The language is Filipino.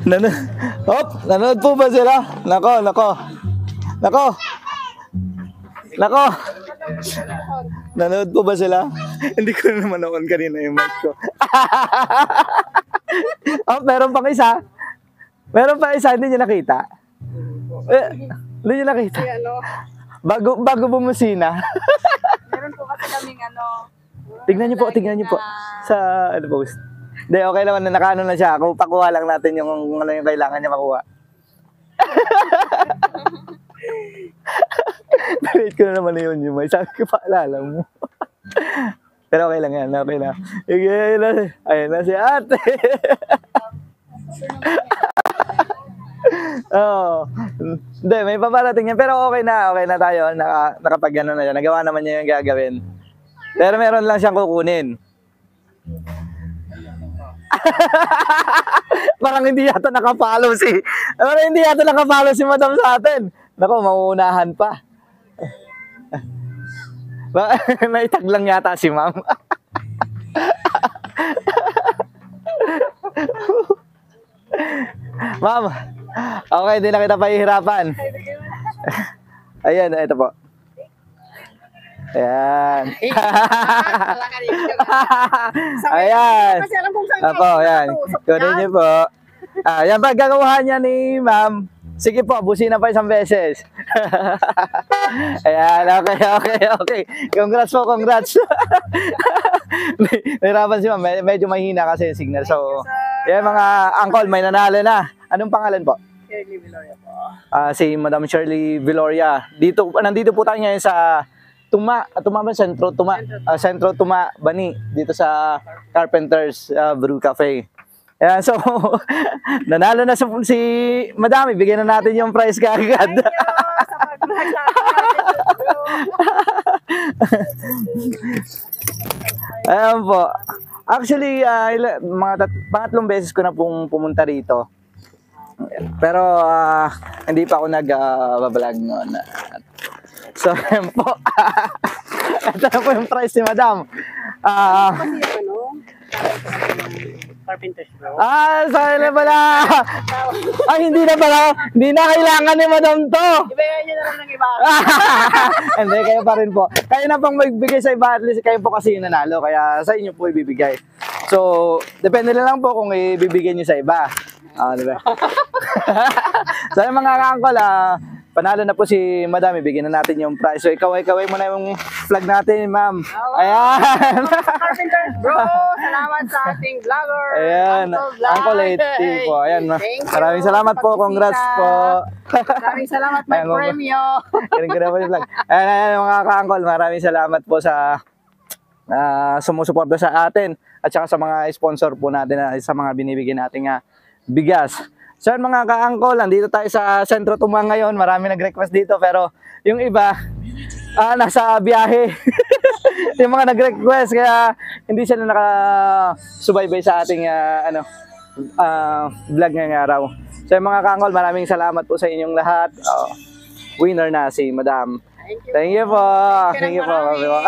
Nanood po ba sila? Nako. Nanood po ba sila? Hindi ko na naman on kanina yung mic ko. Meron pang isa. Hindi niyo nakita. Hindi niyo nakita. Bago bumusina. Meron po kasi kaming Tignan niyo po. Sa post. Hindi, okay naman na nakaano na siya. Kung pakuha lang natin yung ano yung kailangan niya makuha. Narate ko na naman yun yung may sabi ko paalala mo. Pero okay lang yan, okay lang. Ayun na si ate. Hindi, may paparating yan. Pero okay na tayo. Nakapag ano na yan. Nagawa naman niya yung gagawin. Pero meron lang siyang kukunin. Parang hindi yata nakapollow si Madam sa atin. Nako, mauunahan pa. Naitag lang yata si Ma'am. Ma'am, okay, hindi na kita pahihirapan. Ayan, ito po. Ayan. Ayan. Apo, ayan. Kunin niyo po. Ayan, pag gagawahan niya ni Ma'am, sige po, busina pa isang beses. Ayan, okay. Congrats po. Nahirapan si Ma'am, medyo mahina kasi yung signal. So, yan mga uncle, may nanalo na. Anong pangalan po? Shirley Viloria po. Si Madam Shirley Viloria. Nandito po tayo ngayon sa Tuma ba? Sentro Tuma, Bani, dito sa Carpenters Brew Cafe. Ayan, so, nanalo na si Madam, ibigyan na natin yung prize kaagad. Thank you sa pag-vlog sa Ayan po. Actually, pangatlong beses ko na pong pumunta rito. Pero, hindi pa ako nag-vlog noon. So, ayan po. Ito na po yung prize ni Madam. Carpenters Bro. Sorry na pala. Hindi na kailangan ni Madam to. Ibigay niyo na lang ng iba. Hindi, kayo pa rin po. Kayo na pang magbigay sa iba, at least kayo po kasi yung nanalo, kaya sa inyo po ibibigay. So, depende na lang po kung ibibigay niyo sa iba. Diba? So, yung mga kaangkol, panalo na po si Madam, ibigyan na natin yung prize. So, ikaway mo na yung flag natin, Ma'am. Ayan. Carpenters Bro, salamat sa ating vlogger. Ayan, Uncle 80 po. Ayan, maraming salamat po. Congrats po. Maraming salamat, may premyo. Kaya po yung vlog. Ayan, mga ka-uncle, maraming salamat po sa sumusuporta sa atin at saka sa mga sponsor po natin sa mga binibigyan nating bigas. So mga ka-uncle, nandito tayo sa Sentro Tuma ngayon. Marami nag-request dito pero yung iba nasa biyahe. Yung mga nag-request kaya hindi sila nakasubaybay sa ating vlog ngayong araw. So mga ka-uncle, maraming salamat po sa inyong lahat. Winner na si Madam. Thank you. Thank you po.